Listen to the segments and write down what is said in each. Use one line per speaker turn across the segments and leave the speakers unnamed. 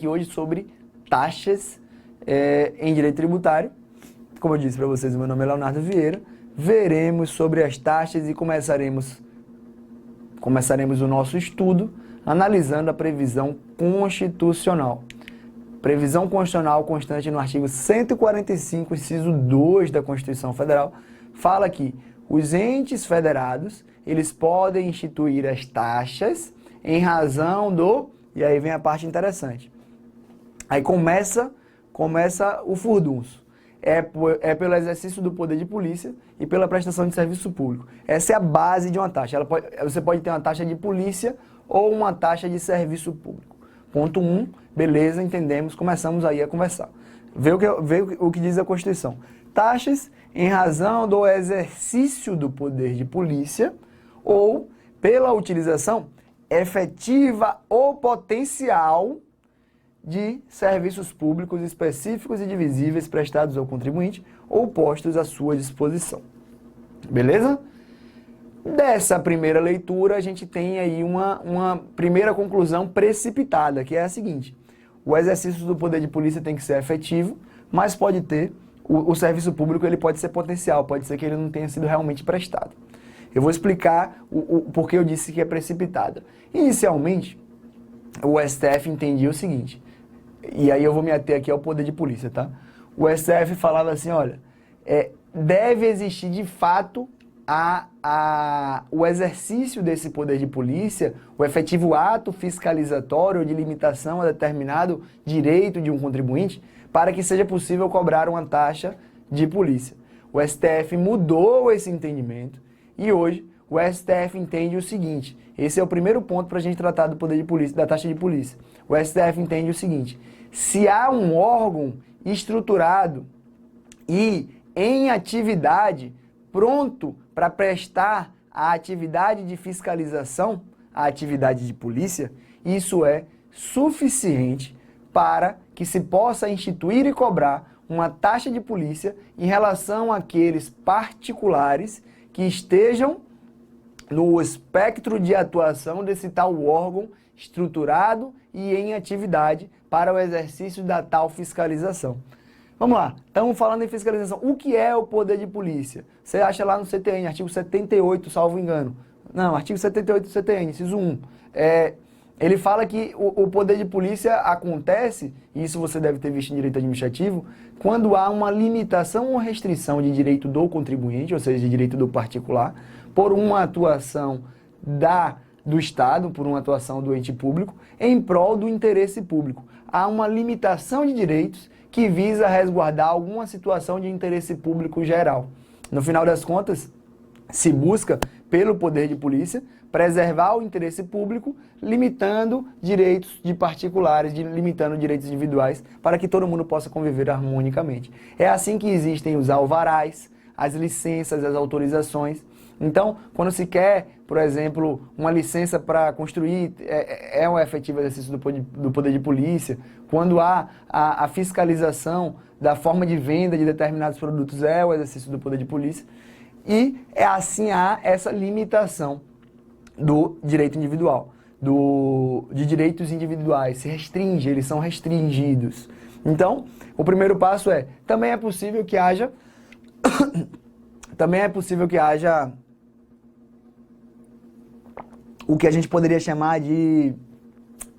aqui hoje sobre taxas em direito tributário. Como eu disse para vocês, meu nome é Leonardo Vieira. Veremos sobre as taxas e começaremos o nosso estudo analisando a previsão constitucional. Previsão constitucional constante no artigo 145, inciso 2 da Constituição Federal, fala que os entes federados, eles podem instituir as taxas em razão do... E aí vem a parte interessante. Aí começa o furdunço. É pelo exercício do poder de polícia e pela prestação de serviço público. Essa é a base de uma taxa. Você pode ter uma taxa de polícia ou uma taxa de serviço público. Ponto 1, beleza, entendemos, começamos aí a conversar. Vê o que diz a Constituição. Taxas em razão do exercício do poder de polícia ou pela utilização efetiva ou potencial de serviços públicos específicos e divisíveis prestados ao contribuinte ou postos à sua disposição. Beleza? Dessa primeira leitura, a gente tem aí uma primeira conclusão precipitada, que é a seguinte: o exercício do poder de polícia tem que ser efetivo, mas pode ter, o serviço público ele pode ser potencial, pode ser que ele não tenha sido realmente prestado. Eu vou explicar o porquê eu disse que é precipitada. Inicialmente, o STF entendia o seguinte, e aí eu vou me ater aqui ao poder de polícia, tá? O STF falava assim, olha, deve existir de fato o exercício desse poder de polícia, o efetivo ato fiscalizatório de limitação a determinado direito de um contribuinte, para que seja possível cobrar uma taxa de polícia. O STF mudou esse entendimento e hoje o STF entende o seguinte, esse é o primeiro ponto para a gente tratar do poder de polícia, da taxa de polícia. O STF entende o seguinte, se há um órgão estruturado e em atividade, pronto para prestar a atividade de fiscalização, a atividade de polícia, isso é suficiente para que se possa instituir e cobrar uma taxa de polícia em relação àqueles particulares que estejam no espectro de atuação desse tal órgão estruturado e em atividade para o exercício da tal fiscalização. Vamos lá, estamos falando em fiscalização. O que é o poder de polícia? Você acha lá no CTN, artigo 78, salvo engano. Não, artigo 78 do CTN, inciso 1. Ele fala que o poder de polícia acontece, e isso você deve ter visto em direito administrativo, quando há uma limitação ou restrição de direito do contribuinte, ou seja, de direito do particular, por uma atuação do Estado, por uma atuação do ente público, em prol do interesse público. Há uma limitação de direitos que visa resguardar alguma situação de interesse público geral. No final das contas, se busca, pelo poder de polícia, preservar o interesse público, limitando direitos de particulares, limitando direitos individuais, para que todo mundo possa conviver harmonicamente. É assim que existem os alvarás, as licenças, as autorizações. Então, quando se quer, por exemplo, uma licença para construir, é um efetivo exercício do poder de polícia. Quando há a fiscalização da forma de venda de determinados produtos, é o exercício do poder de polícia. E assim há essa limitação do direito individual, de direitos individuais, se restringe, eles são restringidos. Então, o primeiro passo também é possível que haja o que a gente poderia chamar de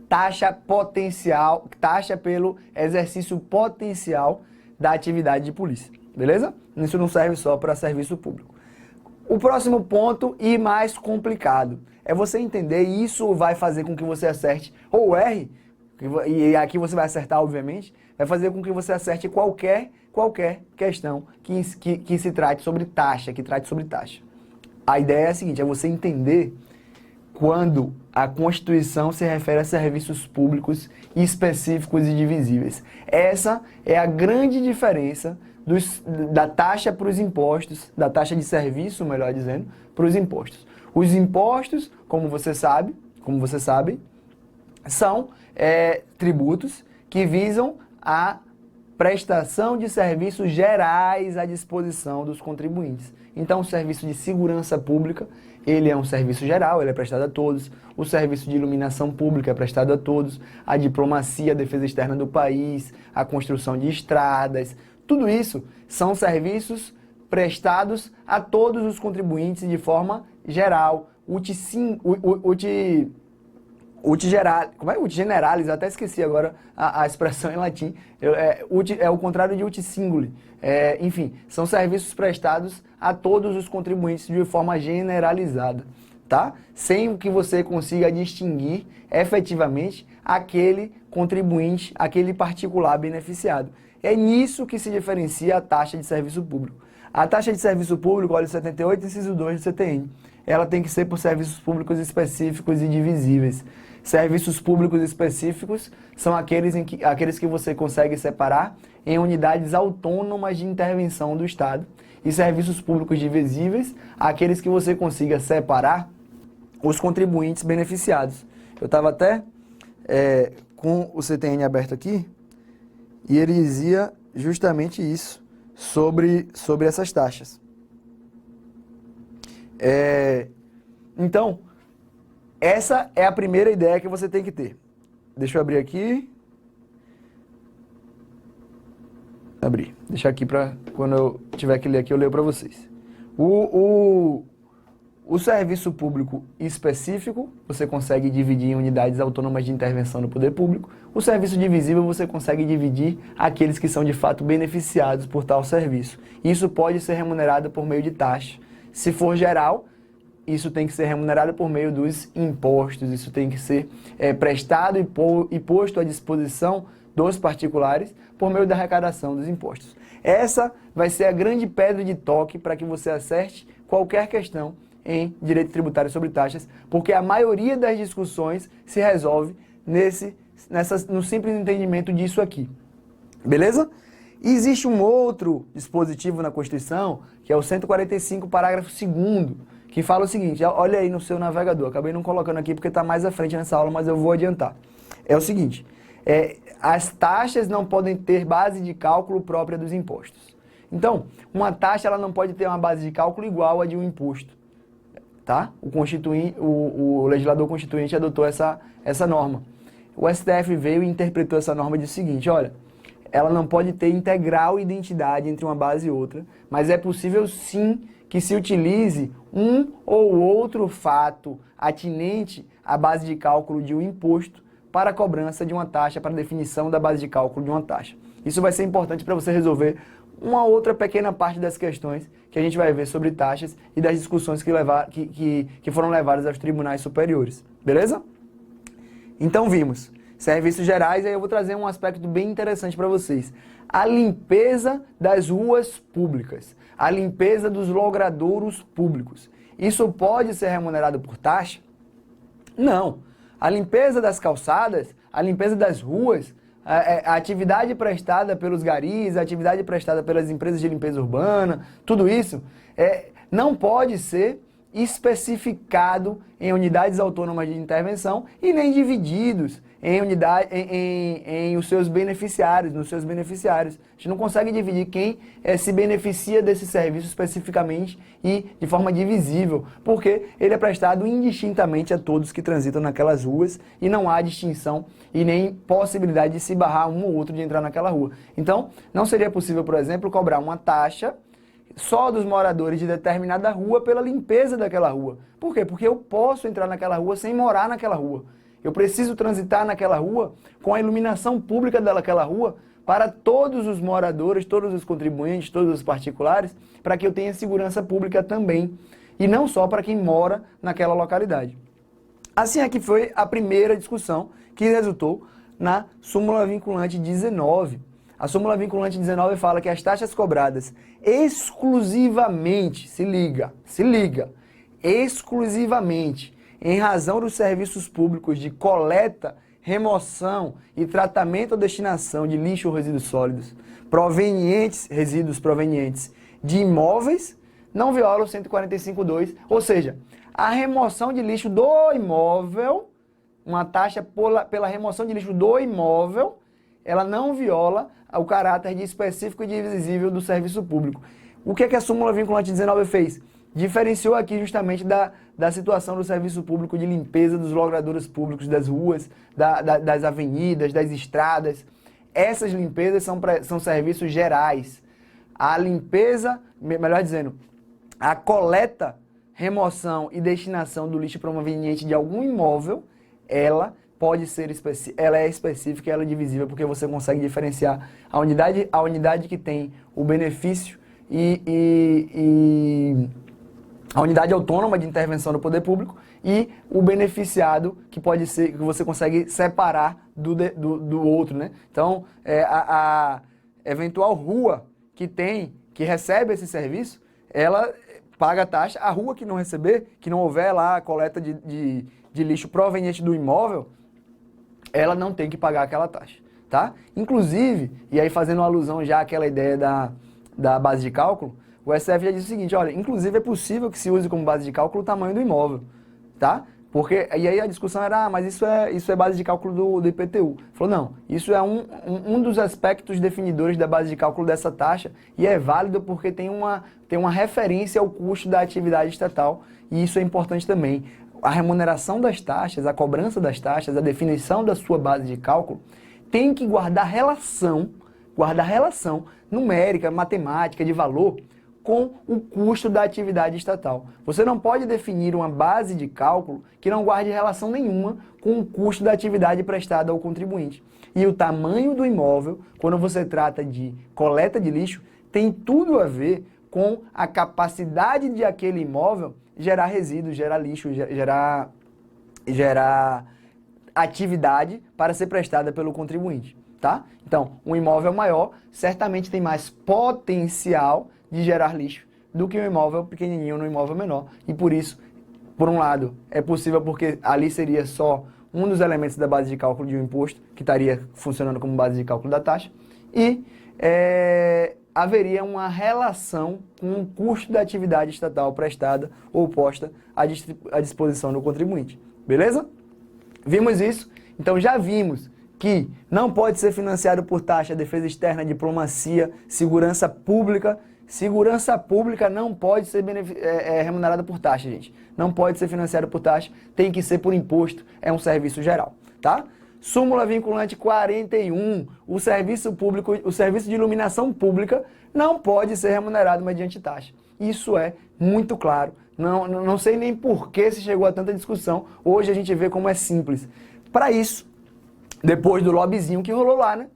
taxa potencial, taxa pelo exercício potencial da atividade de polícia, beleza? Isso não serve só para serviço público. O próximo ponto e mais complicado é você entender, e isso vai fazer com que você acerte ou erre, e aqui você vai acertar obviamente, vai fazer com que você acerte qualquer questão que se trate sobre taxa, A ideia é a seguinte, é você entender quando a Constituição se refere a serviços públicos específicos e divisíveis. Essa é a grande diferença da taxa para os impostos, da taxa de serviço, melhor dizendo, para os impostos. Os impostos, como você sabe, são tributos que visam a prestação de serviços gerais à disposição dos contribuintes. Então, o serviço de segurança pública, ele é um serviço geral, ele é prestado a todos. O serviço de iluminação pública é prestado a todos. A diplomacia, a defesa externa do país, a construção de estradas, tudo isso são serviços prestados a todos os contribuintes de forma geral. Uti generalis, eu até esqueci agora a expressão em latim, é o contrário de uti singuli. Enfim, são serviços prestados a todos os contribuintes de forma generalizada, tá? Sem que você consiga distinguir efetivamente aquele contribuinte, aquele particular beneficiado. É nisso que se diferencia a taxa de serviço público. A taxa de serviço público, olha, 78, inciso 2 do CTN, ela tem que ser por serviços públicos específicos e divisíveis. Serviços públicos específicos são aqueles que você consegue separar em unidades autônomas de intervenção do Estado. E serviços públicos divisíveis, aqueles que você consiga separar os contribuintes beneficiados. Eu estava até com o CTN aberto aqui e ele dizia justamente isso sobre essas taxas. Então, essa é a primeira ideia que você tem que ter. Deixa eu abrir aqui. Deixa aqui para quando eu tiver que ler aqui, eu leio para vocês. O serviço público específico, você consegue dividir em unidades autônomas de intervenção do poder público. O serviço divisível, você consegue dividir aqueles que são de fato beneficiados por tal serviço. Isso pode ser remunerado por meio de taxa. Se for geral, isso tem que ser remunerado por meio dos impostos. Isso tem que ser prestado e posto à disposição dos particulares por meio da arrecadação dos impostos. Essa vai ser a grande pedra de toque para que você acerte qualquer questão em direito tributário sobre taxas, porque a maioria das discussões se resolve no simples entendimento disso aqui. Beleza? E existe um outro dispositivo na Constituição, que é o 145, parágrafo 2º, que fala o seguinte, olha aí no seu navegador, acabei não colocando aqui porque está mais à frente nessa aula, mas eu vou adiantar. É o seguinte, as taxas não podem ter base de cálculo própria dos impostos. Então, uma taxa ela não pode ter uma base de cálculo igual a de um imposto. Tá? O legislador constituinte adotou essa norma. O STF veio e interpretou essa norma de seguinte, olha, ela não pode ter integral identidade entre uma base e outra, mas é possível sim que se utilize um ou outro fato atinente à base de cálculo de um imposto para a cobrança de uma taxa, para a definição da base de cálculo de uma taxa. Isso vai ser importante para você resolver uma outra pequena parte das questões que a gente vai ver sobre taxas e das discussões que foram levadas aos tribunais superiores. Beleza? Então vimos serviços gerais, aí eu vou trazer um aspecto bem interessante para vocês. A limpeza das ruas públicas, a limpeza dos logradouros públicos. Isso pode ser remunerado por taxa? Não. A limpeza das calçadas, a limpeza das ruas, a atividade prestada pelos garis, a atividade prestada pelas empresas de limpeza urbana, tudo isso não pode ser especificado em unidades autônomas de intervenção e nem divididos em os seus beneficiários, nos seus beneficiários. A gente não consegue dividir quem se beneficia desse serviço especificamente e de forma divisível, porque ele é prestado indistintamente a todos que transitam naquelas ruas e não há distinção e nem possibilidade de se barrar um ou outro de entrar naquela rua. Então, não seria possível, por exemplo, cobrar uma taxa só dos moradores de determinada rua pela limpeza daquela rua. Por quê? Porque eu posso entrar naquela rua sem morar naquela rua. Eu preciso transitar naquela rua com a iluminação pública daquela rua para todos os moradores, todos os contribuintes, todos os particulares, para que eu tenha segurança pública também, e não só para quem mora naquela localidade. Assim aqui foi a primeira discussão que resultou na súmula vinculante 19. A súmula vinculante 19 fala que as taxas cobradas exclusivamente, se liga, exclusivamente, em razão dos serviços públicos de coleta, remoção e tratamento ou destinação de lixo ou resíduos sólidos, resíduos provenientes de imóveis, não viola o 145.2, ou seja, a remoção de lixo do imóvel, uma taxa pela remoção de lixo do imóvel, ela não viola o caráter de específico e divisível do serviço público. O que é que a súmula vinculante 19 fez? diferenciou aqui justamente da situação do serviço público de limpeza dos logradouros públicos das ruas, das avenidas, das estradas. Essas limpezas são serviços gerais. A limpeza, melhor dizendo, a coleta, remoção e destinação do lixo proveniente de algum imóvel, ela pode ser ela é específica, ela é divisível, porque você consegue diferenciar a unidade que tem o benefício e a unidade autônoma de intervenção do poder público e o beneficiado que pode ser, que você consegue separar do outro, né? Então, a eventual rua que recebe esse serviço, ela paga a taxa. A rua que não receber, que não houver lá a coleta de lixo proveniente do imóvel, ela não tem que pagar aquela taxa, tá? Inclusive, e aí fazendo uma alusão já àquela ideia da base de cálculo, o STF já disse o seguinte, olha, inclusive é possível que se use como base de cálculo o tamanho do imóvel, tá? Porque, e aí a discussão era, mas isso é base de cálculo do IPTU. Falou, não, isso é um dos aspectos definidores da base de cálculo dessa taxa e é válido porque tem uma referência ao custo da atividade estatal e isso é importante também. A remuneração das taxas, a cobrança das taxas, a definição da sua base de cálculo tem que guardar relação numérica, matemática, de valor com o custo da atividade estatal. Você não pode definir uma base de cálculo que não guarde relação nenhuma com o custo da atividade prestada ao contribuinte. E o tamanho do imóvel, quando você trata de coleta de lixo, tem tudo a ver com a capacidade de aquele imóvel gerar resíduos, gerar lixo, gerar atividade para ser prestada pelo contribuinte, tá? Então, um imóvel maior certamente tem mais potencial de gerar lixo do que um imóvel pequenininho no imóvel menor. E por isso, por um lado, é possível porque ali seria só um dos elementos da base de cálculo de um imposto, que estaria funcionando como base de cálculo da taxa, e haveria uma relação com o custo da atividade estatal prestada ou posta à disposição do contribuinte. Beleza? Vimos isso? Então já vimos que não pode ser financiado por taxa, defesa externa, diplomacia, segurança pública. Segurança pública não pode ser remunerada por taxa, gente. Não pode ser financiada por taxa, tem que ser por imposto, é um serviço geral, tá? Súmula vinculante 41, o serviço de iluminação pública não pode ser remunerado mediante taxa. Isso é muito claro. Não sei nem por que se chegou a tanta discussão. Hoje a gente vê como é simples. Para isso, depois do lobbyzinho que rolou lá, né,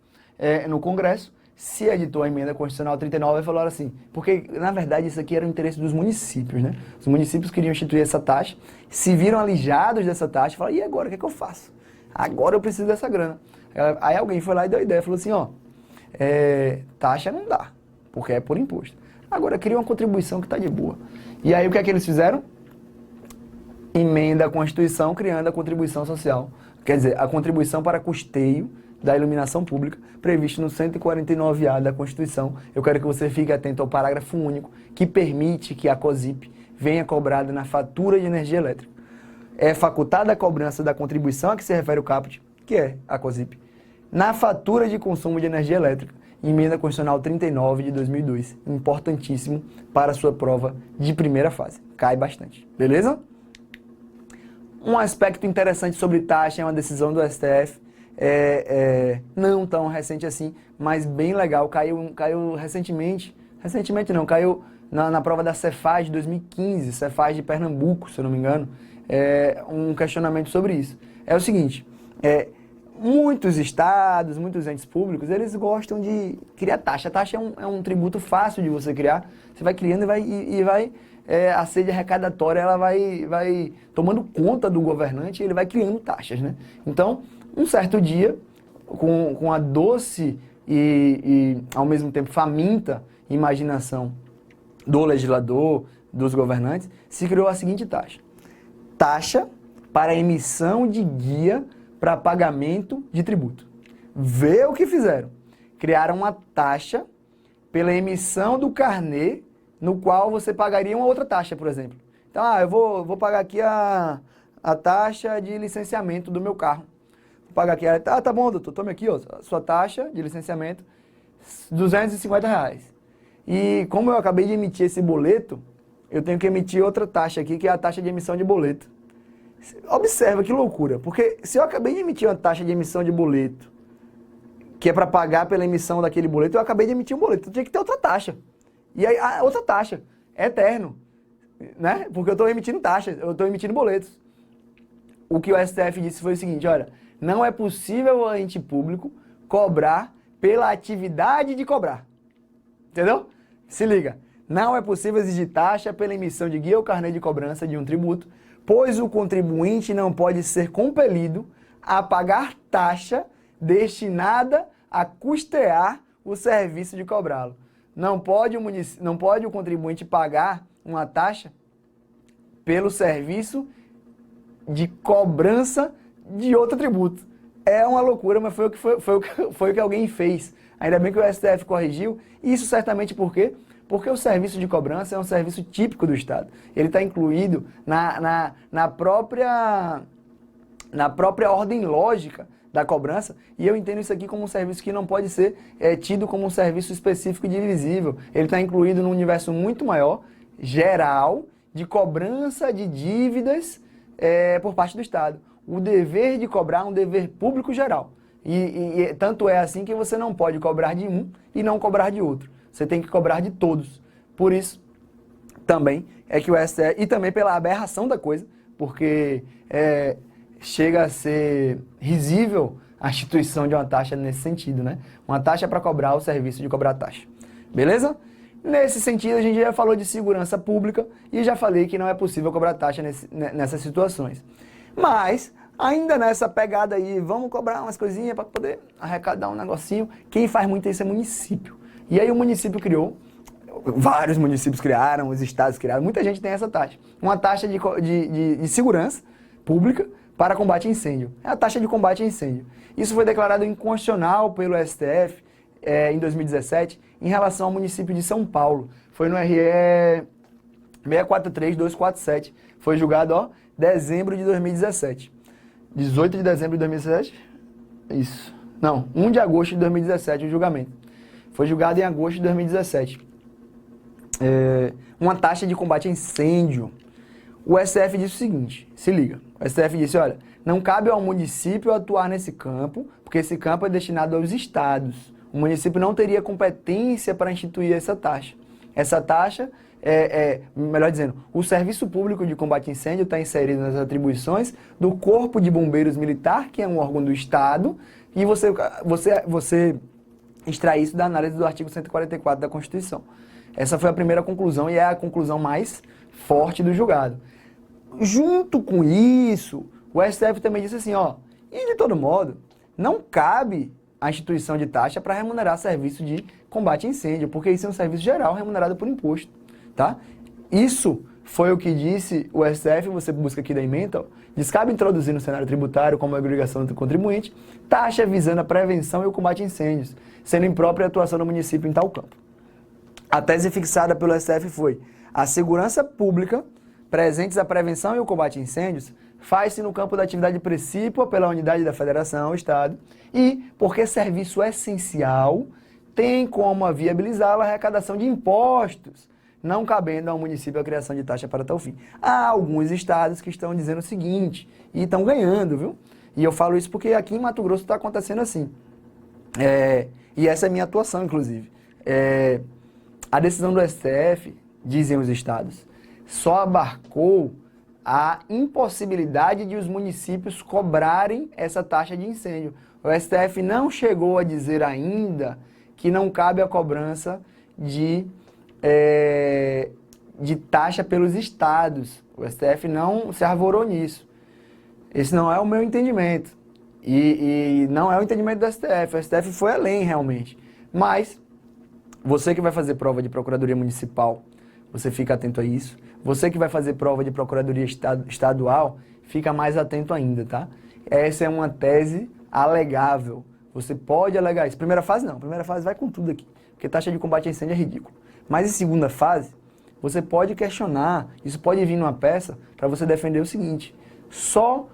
no Congresso, se editou a emenda constitucional 39 e falou assim, porque na verdade isso aqui era o interesse dos municípios, né? Os municípios queriam instituir essa taxa, se viram alijados dessa taxa, falaram, e agora, o que é que eu faço? Agora eu preciso dessa grana. Aí alguém foi lá e deu a ideia, falou assim, ó, taxa não dá, porque é por imposto. Agora cria uma contribuição que está de boa. E aí o que é que eles fizeram? Emenda a Constituição criando a contribuição social. Quer dizer, a contribuição para custeio da iluminação pública, previsto no 149A da Constituição. Eu quero que você fique atento ao parágrafo único, que permite que a COSIP venha cobrada na fatura de energia elétrica. É facultada a cobrança da contribuição a que se refere o caput, que é a COSIP, na fatura de consumo de energia elétrica, emenda constitucional 39 de 2002, importantíssimo para a sua prova de primeira fase. Cai bastante, beleza? Um aspecto interessante sobre taxa é uma decisão do STF, não tão recente assim, mas bem legal, caiu recentemente não, caiu na prova da Cefaz de 2015, Cefaz de Pernambuco, se eu não me engano, um questionamento sobre isso. É o seguinte, muitos estados, muitos entes públicos, eles gostam de criar taxa. A taxa é um tributo fácil de você criar, você vai criando e vai a sede arrecadatória, ela vai tomando conta do governante e ele vai criando taxas, né? Então, um certo dia, com a doce e ao mesmo tempo faminta imaginação do legislador, dos governantes, se criou a seguinte taxa. Taxa para emissão de guia para pagamento de tributo. Vê o que fizeram. Criaram uma taxa pela emissão do carnê no qual você pagaria uma outra taxa, por exemplo. Então, eu vou pagar aqui a taxa de licenciamento do meu carro. Vou pagar aqui, tá bom, doutor, tome aqui, ó, a sua taxa de licenciamento, R$250. E como eu acabei de emitir esse boleto, eu tenho que emitir outra taxa aqui, que é a taxa de emissão de boleto. Observa que loucura, porque se eu acabei de emitir uma taxa de emissão de boleto, que é para pagar pela emissão daquele boleto, eu acabei de emitir um boleto, então tinha que ter outra taxa. E aí, outra taxa, é eterno, né? Porque eu estou emitindo taxa, eu estou emitindo boletos. O que o STF disse foi o seguinte, olha, não é possível o ente público cobrar pela atividade de cobrar. Entendeu? Se liga. Não é possível exigir taxa pela emissão de guia ou carnê de cobrança de um tributo, pois o contribuinte não pode ser compelido a pagar taxa destinada a custear o serviço de cobrá-lo. Não pode o contribuinte pagar uma taxa pelo serviço de cobrança de outro tributo. É uma loucura, mas foi o que alguém fez. Ainda bem que o STF corrigiu. Isso certamente por quê? Porque o serviço de cobrança é um serviço típico do Estado. Ele está incluído na própria ordem lógica da cobrança, e eu entendo isso aqui como um serviço que não pode ser tido como um serviço específico e divisível. Ele está incluído num universo muito maior, geral, de cobrança de dívidas por parte do Estado. O dever de cobrar é um dever público geral. E tanto é assim que você não pode cobrar de um e não cobrar de outro. Você tem que cobrar de todos. Por isso, também é que o STF, e também pela aberração da coisa, porque chega a ser risível a instituição de uma taxa nesse sentido, né? Uma taxa para cobrar o serviço de cobrar taxa. Beleza? Nesse sentido, a gente já falou de segurança pública e já falei que não é possível cobrar taxa nessas situações. Mas, ainda nessa pegada aí, vamos cobrar umas coisinhas para poder arrecadar um negocinho. Quem faz muito isso é município. E aí o município criou, vários municípios criaram, os estados criaram, muita gente tem essa taxa. Uma taxa de segurança pública para combate a incêndio. É a taxa de combate a incêndio. Isso foi declarado inconstitucional pelo STF em 2017 em relação ao município de São Paulo. Foi no RE 643247. Foi julgado, dezembro de 2017. 18 de dezembro de 2017? Isso. Não, 1 de agosto de 2017 o julgamento. Foi julgado em agosto de 2017. Uma taxa de combate a incêndio. O STF disse o seguinte, se liga. O STF disse, olha, não cabe ao município atuar nesse campo, porque esse campo é destinado aos estados. O município não teria competência para instituir essa taxa. Essa taxa, melhor dizendo, o Serviço Público de Combate a Incêndio está inserido nas atribuições do Corpo de Bombeiros Militar, que é um órgão do Estado, e você extrair isso da análise do artigo 144 da Constituição. Essa foi a primeira conclusão e é a conclusão mais forte do julgado. Junto com isso, o STF também disse assim, e de todo modo, não cabe a instituição de taxa para remunerar serviço de combate a incêndio, porque isso é um serviço geral remunerado por imposto, tá? Isso foi o que disse o STF, você busca aqui da ementa, diz cabe introduzir no cenário tributário como obrigação do contribuinte, taxa visando a prevenção e o combate a incêndios, sendo imprópria a atuação do município em tal campo. A tese fixada pelo STF foi: a segurança pública, presentes a prevenção e o combate a incêndios, faz-se no campo da atividade precípua pela unidade da Federação, Estado, e, porque serviço essencial, tem como viabilizá-la a arrecadação de impostos, não cabendo ao município a criação de taxa para tal fim. Há alguns estados que estão dizendo o seguinte, e estão ganhando, viu? E eu falo isso porque aqui em Mato Grosso está acontecendo assim. E essa é a minha atuação, inclusive. A decisão do STF, dizem os estados, só abarcou a impossibilidade de os municípios cobrarem essa taxa de incêndio. O STF não chegou a dizer ainda que não cabe a cobrança de taxa pelos estados. O STF não se arvorou nisso. Esse não é o meu entendimento. E não é o entendimento do STF. O STF foi além, realmente. Mas, você que vai fazer prova de Procuradoria Municipal, você fica atento a isso. Você que vai fazer prova de Procuradoria Estadual, fica mais atento ainda, tá? Essa é uma tese alegável. Você pode alegar isso. Primeira fase, não. Primeira fase vai com tudo aqui. Porque taxa de combate a incêndio é ridículo. Mas em segunda fase, você pode questionar. Isso pode vir numa peça para você defender o seguinte. Só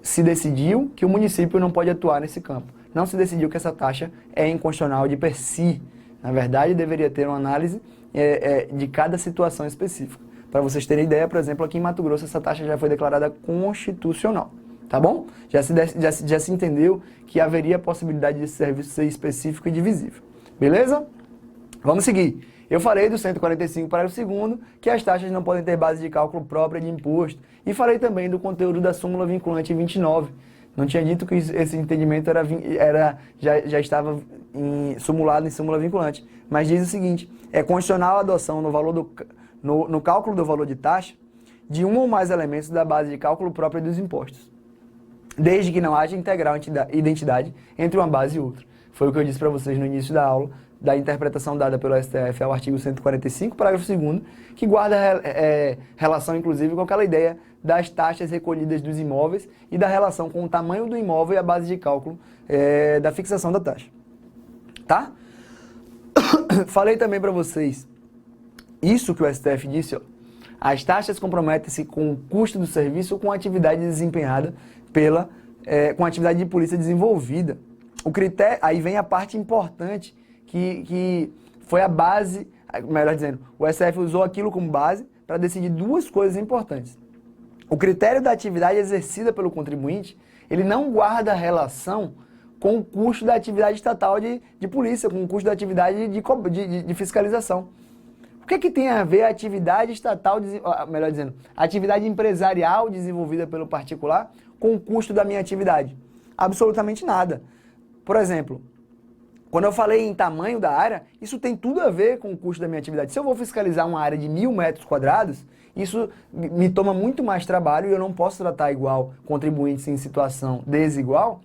se decidiu que o município não pode atuar nesse campo. Não se decidiu que essa taxa é inconstitucional de per si. Na verdade, deveria ter uma análise de cada situação específica. Para vocês terem ideia, por exemplo, aqui em Mato Grosso essa taxa já foi declarada constitucional, tá bom? Já se entendeu que haveria a possibilidade desse serviço ser específico e divisível, beleza? Vamos seguir. Eu falei do 145, parágrafo 2º, que as taxas não podem ter base de cálculo própria de imposto. E falei também do conteúdo da súmula vinculante 29. Não tinha dito que esse entendimento já estava simulado em súmula vinculante. Mas diz o seguinte, é constitucional a adoção no cálculo do valor de taxa de um ou mais elementos da base de cálculo própria dos impostos, desde que não haja integral identidade entre uma base e outra. Foi o que eu disse para vocês no início da aula, da interpretação dada pelo STF ao artigo 145, parágrafo 2º, que guarda relação, inclusive, com aquela ideia das taxas recolhidas dos imóveis e da relação com o tamanho do imóvel e a base de cálculo da fixação da taxa. Tá? Falei também para vocês, isso que o STF disse, ó, as taxas comprometem-se com o custo do serviço ou com a atividade desempenhada com a atividade de polícia desenvolvida. O critério, aí vem a parte importante, que foi a base, melhor dizendo, o STF usou aquilo como base para decidir duas coisas importantes. O critério da atividade exercida pelo contribuinte, ele não guarda relação com o custo da atividade estatal de polícia, com o custo da atividade de fiscalização. O que tem a ver a atividade estatal, melhor dizendo, a atividade empresarial desenvolvida pelo particular com o custo da minha atividade? Absolutamente nada. Por exemplo, quando eu falei em tamanho da área, isso tem tudo a ver com o custo da minha atividade. Se eu vou fiscalizar uma área de 1.000 metros quadrados, isso me toma muito mais trabalho e eu não posso tratar igual contribuintes em situação desigual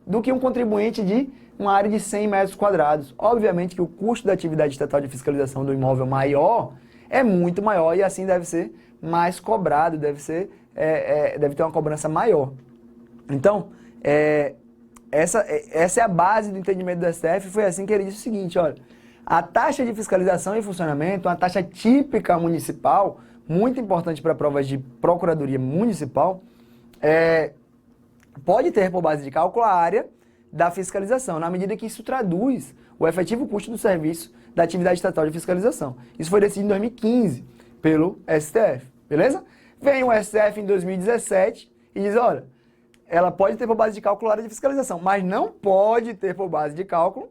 do que um contribuinte de uma área de 100 metros quadrados. Obviamente que o custo da atividade estatal de fiscalização do imóvel maior é muito maior e assim deve ser mais cobrado, deve ter uma cobrança maior. Então, essa é a base do entendimento do STF, foi assim que ele disse o seguinte, olha, a taxa de fiscalização e funcionamento, uma taxa típica municipal, muito importante para provas de procuradoria municipal, pode ter por base de cálculo a área da fiscalização, na medida que isso traduz o efetivo custo do serviço da atividade estatal de fiscalização. Isso foi decidido em 2015 pelo STF, beleza? Vem o STF em 2017 e diz, olha, ela pode ter por base de cálculo a área de fiscalização, mas não pode ter por base de cálculo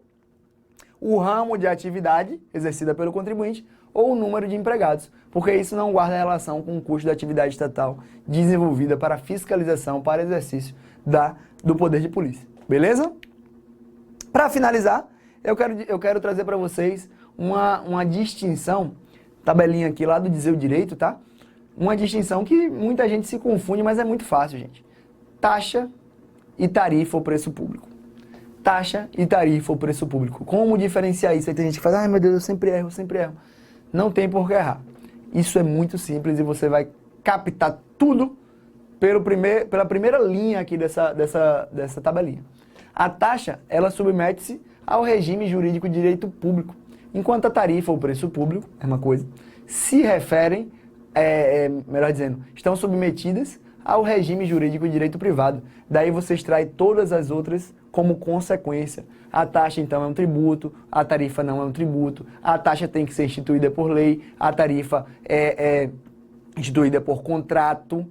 o ramo de atividade exercida pelo contribuinte ou o número de empregados, porque isso não guarda relação com o custo da atividade estatal desenvolvida para fiscalização, para exercício do poder de polícia. Beleza? Para finalizar, eu quero trazer para vocês uma distinção, tabelinha aqui lá do Dizer o Direito, tá? Uma distinção que muita gente se confunde, mas é muito fácil, gente. Taxa e tarifa ou preço público. Taxa e tarifa ou preço público. Como diferenciar isso? Aí tem gente que fala, ai meu Deus, eu sempre erro. Não tem por que errar. Isso é muito simples e você vai captar tudo pela primeira linha aqui dessa tabelinha. A taxa, ela submete-se ao regime jurídico de direito público, enquanto a tarifa ou preço público, é uma coisa, se referem, melhor dizendo, estão submetidas ao regime jurídico de direito privado. Daí você extrai todas as outras como consequência. A taxa, então, é um tributo, a tarifa não é um tributo, a taxa tem que ser instituída por lei, a tarifa é instituída por contrato,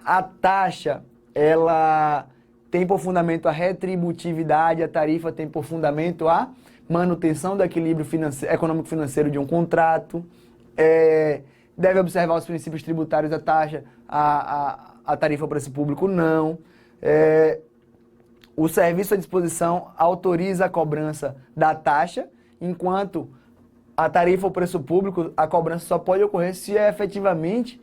a taxa, ela tem por fundamento a retributividade, a tarifa tem por fundamento a manutenção do equilíbrio econômico-financeiro de um contrato, deve observar os princípios tributários da taxa, a tarifa ou preço público não. O serviço à disposição autoriza a cobrança da taxa, enquanto a tarifa ou preço público, a cobrança só pode ocorrer se efetivamente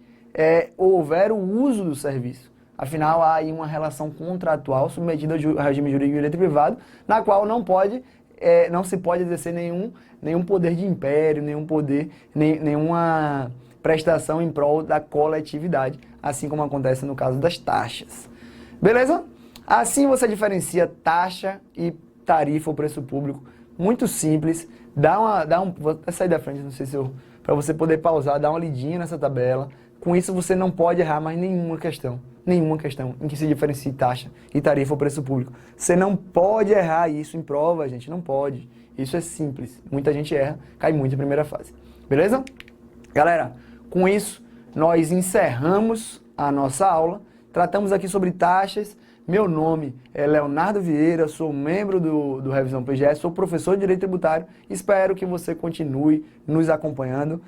houver o uso do serviço. Afinal, há aí uma relação contratual submetida ao regime jurídico de direito privado, na qual não se pode exercer nenhum poder de império, nenhuma prestação em prol da coletividade, assim como acontece no caso das taxas. Beleza? Assim você diferencia taxa e tarifa ou preço público. Muito simples. Vou até sair da frente, não sei se para você poder pausar, dar uma lidinha nessa tabela. Com isso você não pode errar mais nenhuma questão em que se diferencie taxa e tarifa ou preço público. Você não pode errar isso em prova, gente, não pode. Isso é simples. Muita gente erra, cai muito em primeira fase. Beleza? Galera, com isso nós encerramos a nossa aula. Tratamos aqui sobre taxas. Meu nome é Leonardo Vieira, sou membro do Revisão PGS, sou professor de Direito Tributário. Espero que você continue nos acompanhando.